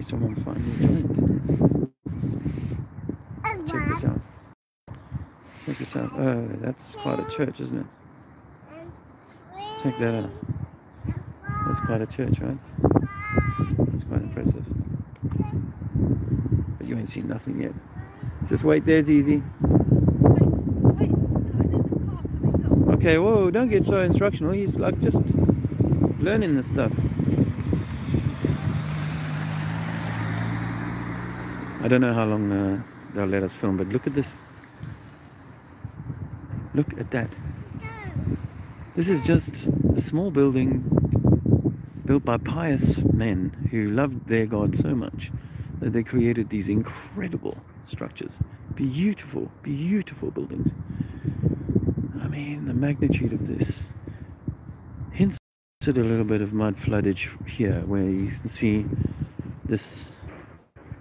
Maybe someone's finding a joint. Check this out. Check this out. Oh, that's quite a church, isn't it? Check that out. That's quite a church, right? That's quite impressive. But you ain't seen nothing yet. Just wait, there's easy. Okay, whoa, don't get so instructional. He's like just learning this stuff. I don't know how long they'll let us film, but look at this. Look at that. This is just a small building built by pious men who loved their God so much that they created these incredible structures. Beautiful, beautiful buildings. I mean, the magnitude of this hints at a little bit of mud floodage here, where you can see this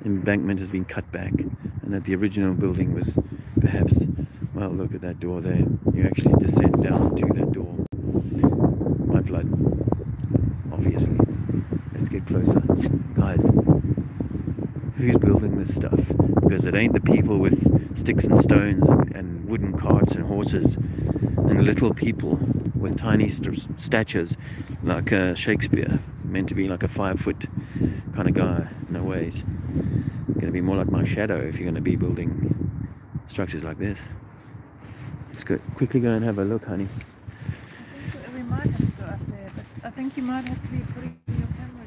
embankment has been cut back, and that the original building was perhaps, well, look at that door there. You actually descend down to that door. Mud flood, obviously. Let's get closer. Guys, who's building this stuff? Because it ain't the people with sticks and stones and wooden carts and horses and little people with tiny statures like Shakespeare, meant to be like a 5-foot kind of guy. No ways. Going to be more like my shadow if you're going to be building structures like this. Let's go quickly go and have a look, honey. I think we might have to go up there, but I think you might have to be putting your camera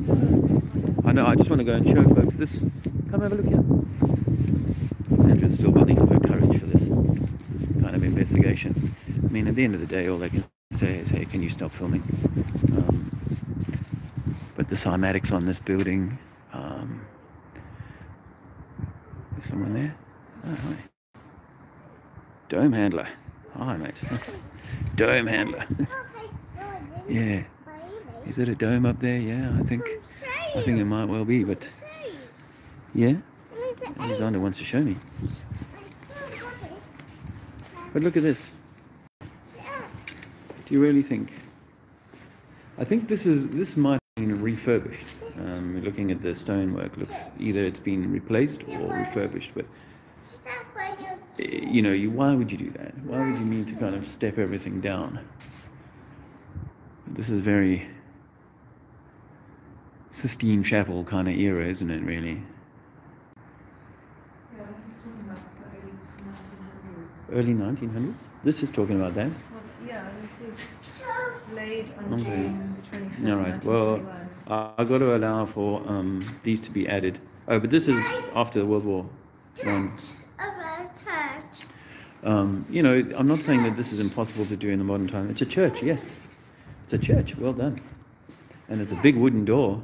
down. I know, I just want to go and show folks this. Come have a look here. Andrea's still building up her courage for this kind of investigation. I mean, at the end of the day, all they can say is, hey, can you stop filming? But the cymatics on this building, is someone there? Oh, hi. Dome handler. Hi, mate. Dome handler. Yeah. Is it a dome up there? Yeah, I think it might well be, but yeah. Alexander wants to show me. But look at this. Do you really think? I think this might have been refurbished. Looking at the stonework, looks either it's been replaced or refurbished. But you know, why would you do that? Why would you need to kind of step everything down? This is very Sistine Chapel kind of era, isn't it? Really. Yeah, this is talking about the Early 1900s. This is talking about that. Well, yeah, this is laid on June the 25th. All right. Well, I've got to allow for these to be added. Oh, but this is after World War I. You know, I'm not saying that this is impossible to do in the modern time. It's a church, yes. It's a church. Well done. And it's a big wooden door.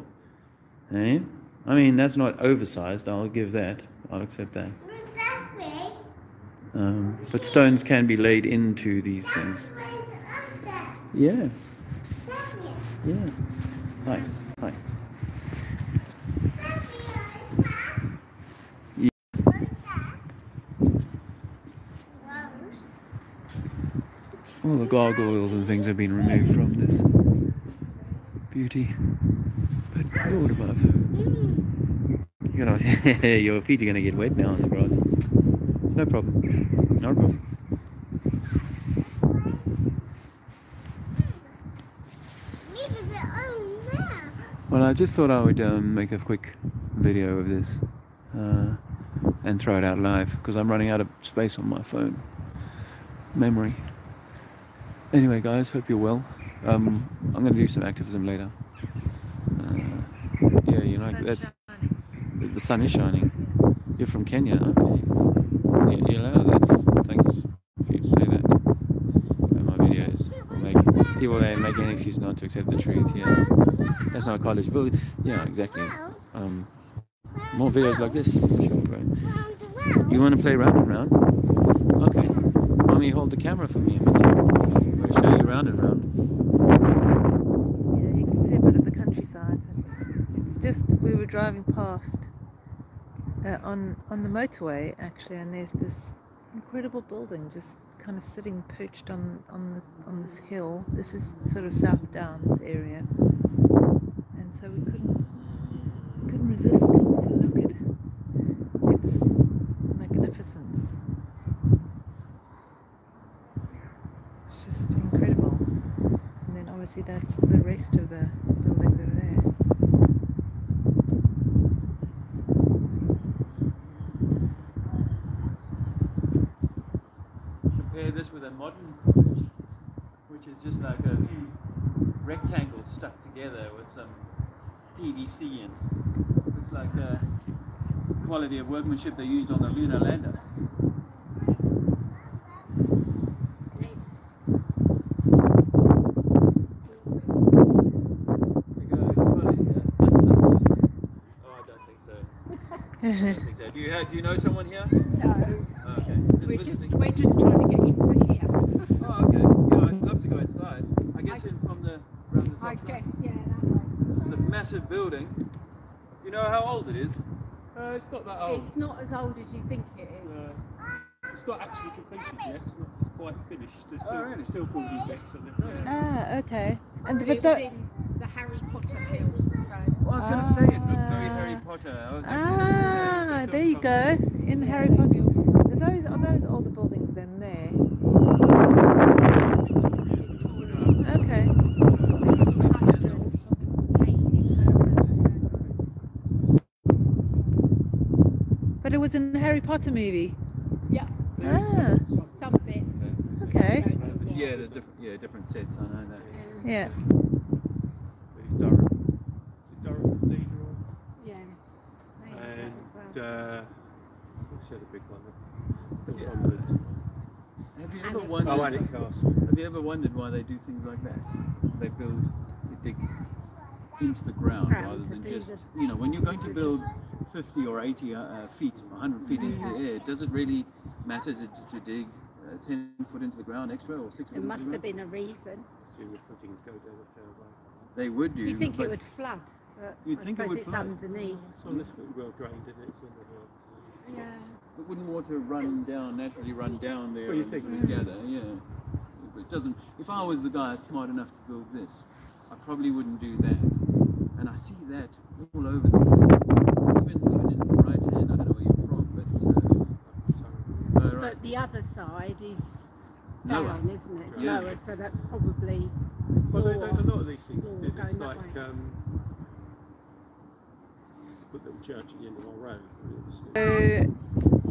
Eh? I mean, that's not oversized. I'll give that. I'll accept that. But stones can be laid into these things. Yeah. Yeah. Hi. Hi. Yeah. All the gargoyles and things have been removed from this beauty. But Lord above. You know, your feet are going to get wet now on the grass. It's no problem. No problem. Well, I just thought I would make a quick video of this and throw it out live because I'm running out of space on my phone. Memory. Anyway, guys, hope you're well. I'm going to do some activism later. Yeah, you know, that's the sun is shining. You're from Kenya, okay? Yeah, that's thanks for you to say that. My videos people make any excuse not to accept the truth. Yes, that's not a college building. Yeah, exactly. More videos like this. Sure, bro. You want to play round and round? Okay. Mommy, hold the camera for me a minute. I'll show you round and round. Yeah, you can see a bit of the countryside. It's just, we were driving past on the motorway actually, and there's this incredible building just kind of sitting perched on this hill. This is sort of South Downs area. and so we couldn't resist coming to look at its magnificence. It's just incredible. And then obviously that's the rest of the buildings that are there. Compare this with a modern, which is just like a few rectangles stuck together with some PVC, and looks like the quality of workmanship they used on the lunar lander. I don't think so. Do you know someone here? No. Oh, okay. We're just trying to get into here. Oh, okay. Yeah, I'd love to go inside. I guess from around the top I side. guess, yeah, that way. This is a massive building. Do you know how old it is? It's not that old. It's not as old as you think it is. It's not actually completed yet. It's not quite finished. There's still, really? still building bits of it. Ah, okay. And But it was in the Harry Potter film. Well, I was going to say it looked very Harry Potter. I was actually gonna say that. there you go. In the Harry Potter. Are those older buildings then there? Okay. But it was in the Harry Potter movie. Yeah, Ah, some bits. okay. Yeah, the different sets. I know that. Yeah. There's Durham Cathedral. Yes. And what's the other big one? Yeah. Have you ever Alnwick. wondered? Alnwick Castle. Have you ever wondered why they do things like that? They dig into the ground rather than just, when you're going to build 50 or 80 feet, 100 feet into the air, does it really matter to dig 10 foot into the ground extra or 6 foot There into must the have ground? been a reason. See the footings go down a fair way. They would do. You think but it would flood, but You'd I think it suppose would it's flood. underneath. It's on this bit well drained, isn't it? It's in the hill. Yeah. But wouldn't water naturally run down there? Well, you and think sort so. of gather? Yeah. It doesn't. If I was the guy smart enough to build this, I probably wouldn't do that. And I see that all over the place. Even in the right hand, I don't know where you're from, but right. But the other side is Lower. down, isn't it? It's Yeah. lower, so that's probably Well, floor. a lot of these things Floor did. going It's that like way. put a little church at the end of our road. So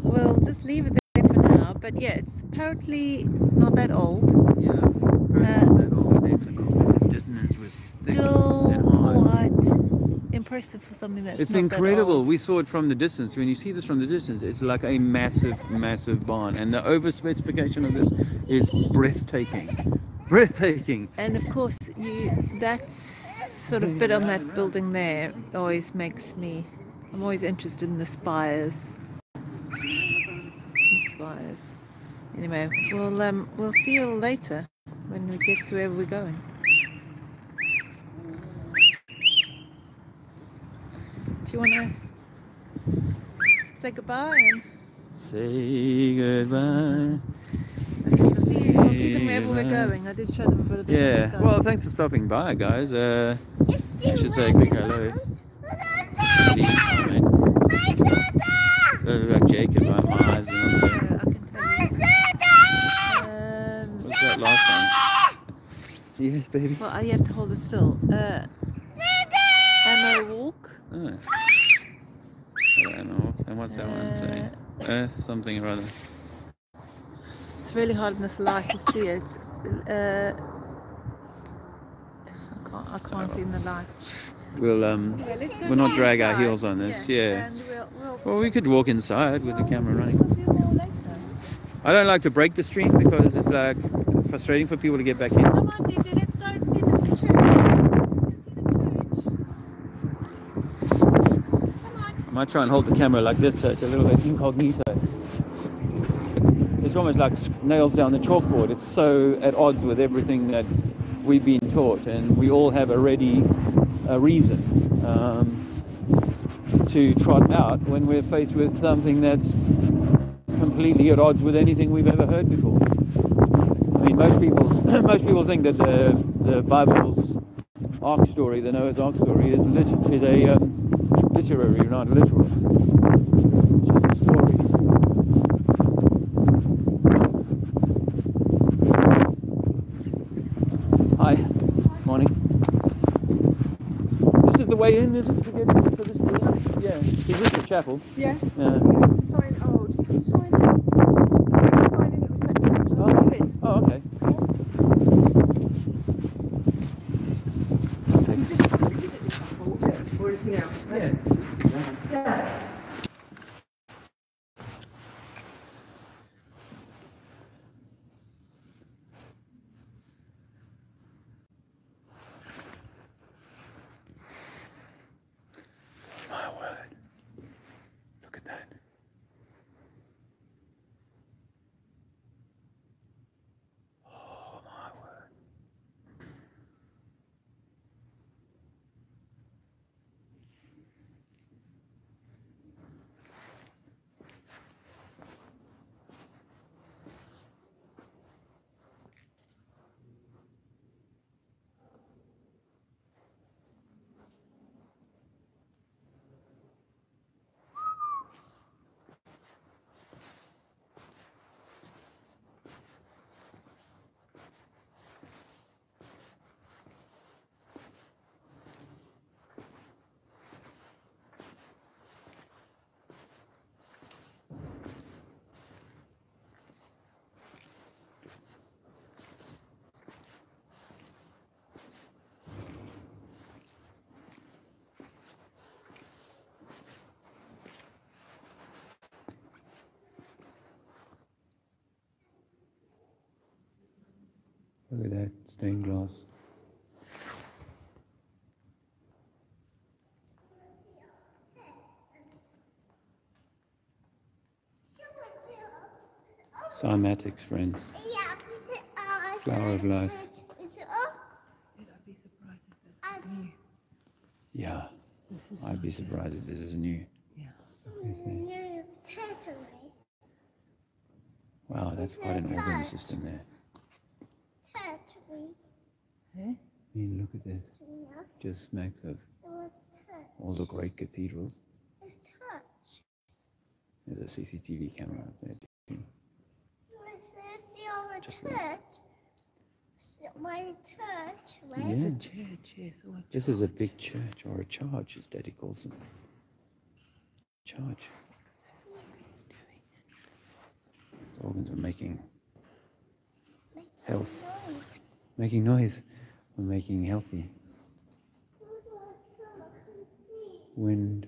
we'll just leave it there for now. But yeah, it's apparently not that old. Yeah. That all the cognitive dissonance was thick Still and high. quite impressive for something that's It's not incredible. That old. We saw it from the distance. When you see this from the distance, it's like a massive, massive barn. And the over specification of this is breathtaking. Breathtaking. And of course, that sort of bit on that building there always makes me. I'm always interested in the spires. Anyway, we'll see you later when we get to wherever we're going. Do you want to say goodbye? And Say goodbye. we'll see them wherever we're going. I did show them a bit of the Yeah. countryside. Well, thanks for stopping by, guys. I should say a quick hello. Like Jacob, my eyes and also. I can tell you. What's that last one? Yes, baby. Well, you have to hold it still. Ammo walk. Oh. And what's that one say? Earth something or other. It's really hard in this light to see it. I can't see in the light. We'll not drag our heels on this. Yeah. And we'll Well, we could walk inside with the camera running. we'll do more later. I don't like to break the stream because it's like frustrating for people to get back in. Come on, Titi, let's go and see this church. Let's see the church. Come on. I might try and hold the camera like this so it's a little bit incognito. It's almost like nails down the chalkboard. It's so at odds with everything that we've been taught, and we all have a reason to trot out when we're faced with something that's completely at odds with anything we've ever heard before. I mean, most people think that the Bible's Ark story, the Noah's Ark story, is a literary, not literal. It's just a story. Hi, morning. This is the way in, is it, to get into this building? Yeah. Is this the chapel? Yeah. Yeah. You have to sign. Oh, do you have to sign in? You have to sign in at reception. Shall I take you in? Oh, okay. Let's take You just have to visit the chapel, or anything else. Yeah. Yeah. My word. Look at that. Oh, my word. Look at that stained glass. Cymatics, friends. Flower of life. Said I'd be surprised if this was new. Yeah, This is I'd be surprised if this is new. Yeah. Wow, that's quite an organ system there. Eh? I mean, look at this. Just smacks of all the great cathedrals. There's a CCTV camera up there too. Just like, It's yeah. a church, yes. Or a This is a big church, or a charge, as Daddy calls them. Charge. The organs are making health, making noise, or making healthy. Wind.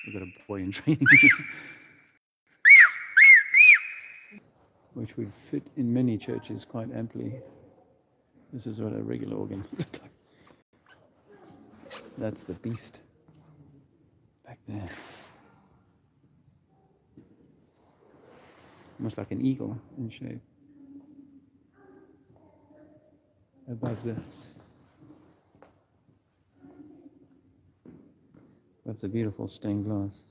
We've got a boy in training. Which would fit in many churches quite amply. This is what a regular organ looks like. That's the beast back there. Almost like an eagle in shape. Above the beautiful stained glass.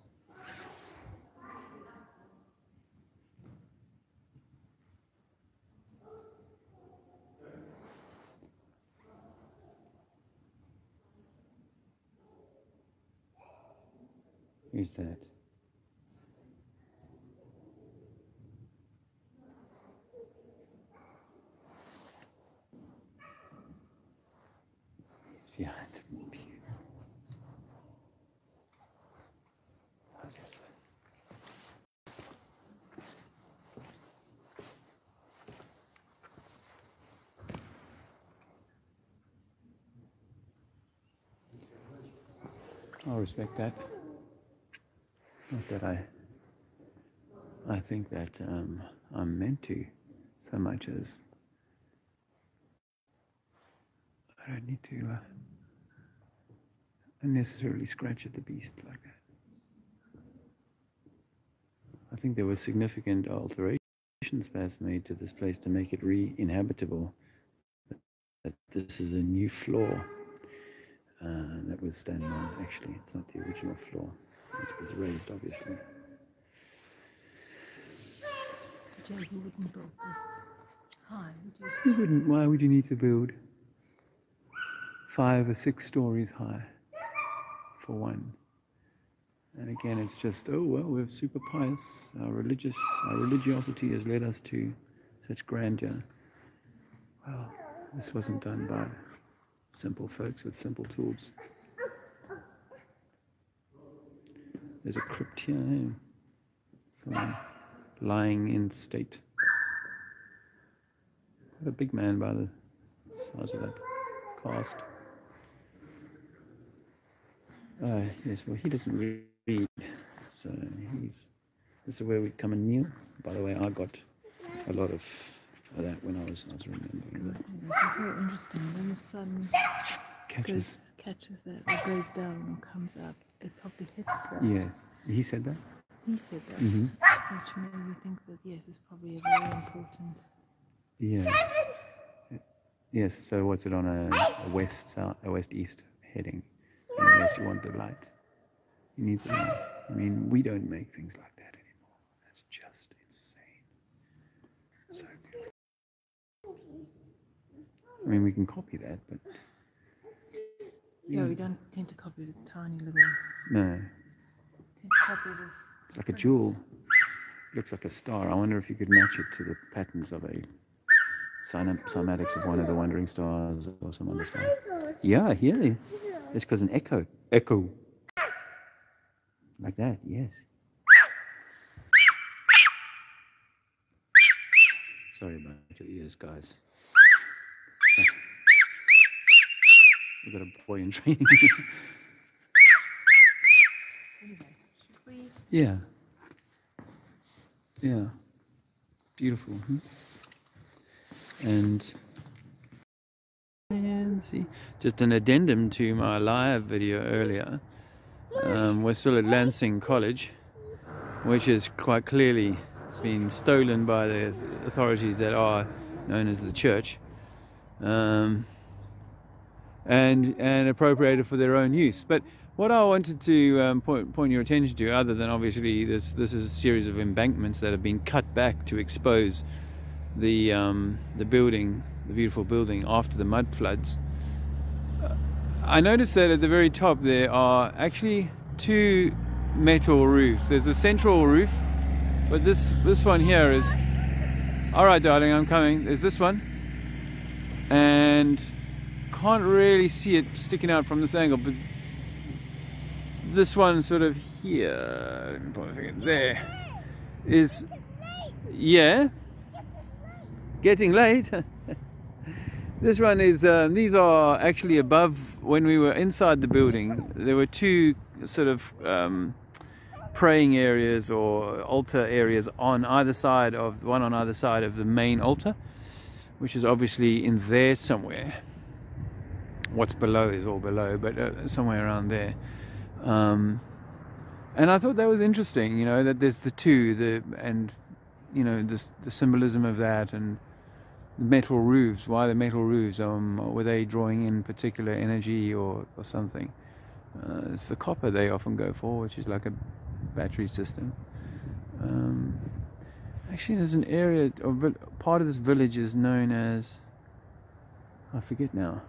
Who's that? He's behind the pew. How's your son? I'll respect that. Not that I think that I'm meant to, so much as I don't need to unnecessarily scratch at the beast like that. I think there were significant alterations perhaps made to this place to make it re-inhabitable. That this is a new floor. that was standing on. Actually, it's not the original floor. It was raised, obviously. Joe, you wouldn't build this high, would you? You wouldn't. Why would you need to build 5 or 6 stories high for one? And again, it's just, oh well, we're super pious. Our religiosity has led us to such grandeur. Well, this wasn't done by simple folks with simple tools. There's a crypt here, eh? Someone lying in state. What a big man by the size of that cast. Yes, well, he doesn't read, so this is where we come and kneel. By the way, I got a lot of that when I was remembering that. It's very interesting when the sun catches that, or goes down or comes up, it probably hits that. Yes, he said that. He said that, Mm-hmm. which made me think that yes, it's probably a very important. Yes. Yes. So what's it on a west-east heading? Unless you want the light, you need the light. I mean, we don't make things like that anymore. That's just insane. So beautiful. I mean, we can copy that, but Yeah, we don't tend to copy the tiny little. no, Tend to copy this. it's like a jewel. It looks like a star. I wonder if you could match it to the patterns of a cymatics of one of the wandering stars or some other star. Yeah, here. It's because an echo. Like that, yes. Sorry about your ears, guys. We've got a boy in training. Anyway, should we? Yeah. Yeah. Beautiful. And see, just an addendum to my live video earlier. We're still at Lansing College, which is quite clearly been stolen by the authorities that are known as the church, and appropriated for their own use. But what I wanted to point your attention to, other than obviously this is a series of embankments that have been cut back to expose the building, the beautiful building, after the mud floods. I noticed that at the very top there are actually 2 metal roofs. There's a central roof, but this one here is, all right darling, I'm coming. There's this one, and can't really see it sticking out from this angle, but this one sort of here, there is, yeah, getting late. This one is, these are actually above. When we were inside the building, there were 2 sort of praying areas or altar areas on either side of, one on either side of the main altar, which is obviously in there somewhere. What's below is all below, but somewhere around there. And I thought that was interesting, you know, that there's the 2, and you know, the symbolism of that, and metal roofs. Why the metal roofs? Were they drawing in particular energy or something? It's the copper they often go for, which is like a battery system. Actually, there's an area, or part of this village is known as, I forget now.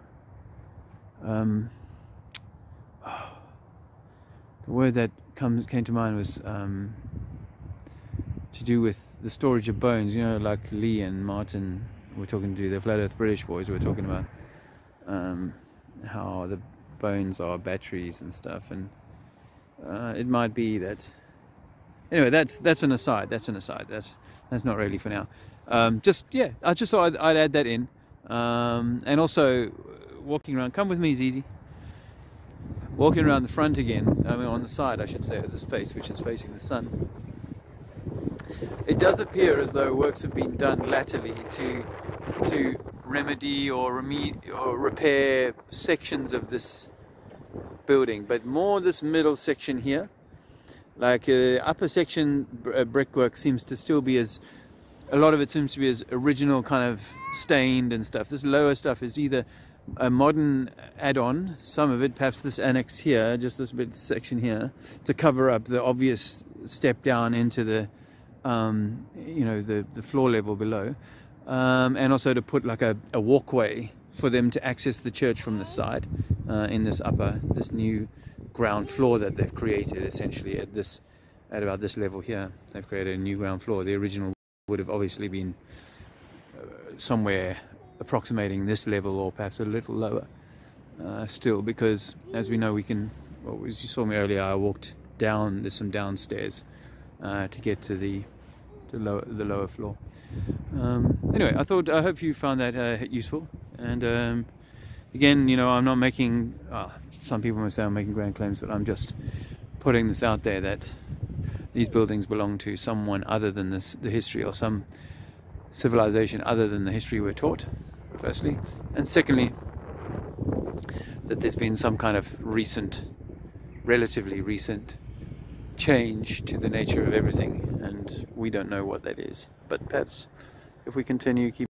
The word that came to mind was to do with the storage of bones. You know, like Lee and Martin were talking to the Flat Earth British boys. We were talking about how the bones are batteries and stuff, and it might be that. Anyway, that's an aside. That's not really for now. I just thought I'd add that in, and also walking around. Come with me, Zizi. Walking around the front again. I mean, on the side, I should say, of this face, which is facing the sun. It does appear as though works have been done latterly to remedy or repair sections of this building, but more this middle section here. Like upper section brickwork seems to still be a lot of it seems to be as original, kind of stained and stuff. This lower stuff is either a modern add-on, some of it, perhaps this annex here, just this bit section here, to cover up the obvious step down into the you know, the floor level below, and also to put like a walkway for them to access the church from the side, in this new ground floor that they've created essentially at about this level here. They've created a new ground floor. The original would have obviously been somewhere approximating this level, or perhaps a little lower still, because as we know, we can, well, as you saw me earlier, I walked down, there's some downstairs to get to the lower floor. Anyway, I hope you found that useful, and again, you know, I'm not making, some people may say I'm making grand claims, but I'm just putting this out there that these buildings belong to someone other than the history, or some civilization other than the history we're taught, firstly, and secondly, that there's been some kind of relatively recent change to the nature of everything, and we don't know what that is. But perhaps if we continue, keep